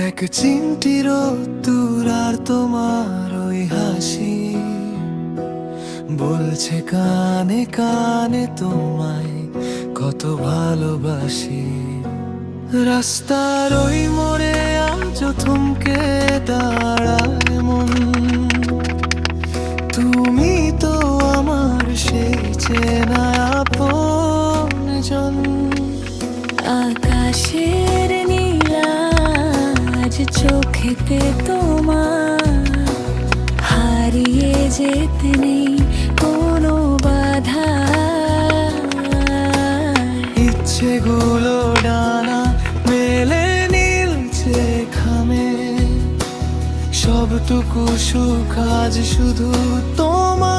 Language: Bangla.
এক চিমটির দূর আর তোমার ওই হাসি বলছে কানে কানে তোমায় কত ভালোবাসি। রাস্তার ওই মোড়ে আজ থমকে দাঁড়ায় মন, তুমি তো আমার সেই চেনা আপনজন। আকাশের নীলা আজ চোখেতে তোমার, হারিয়ে যেতে নেই কোনো বাধা। ইচ্ছেগুলো ডানা মেলে নীলছে খামে, সবটুকু সুখ আজ শুধু তোমার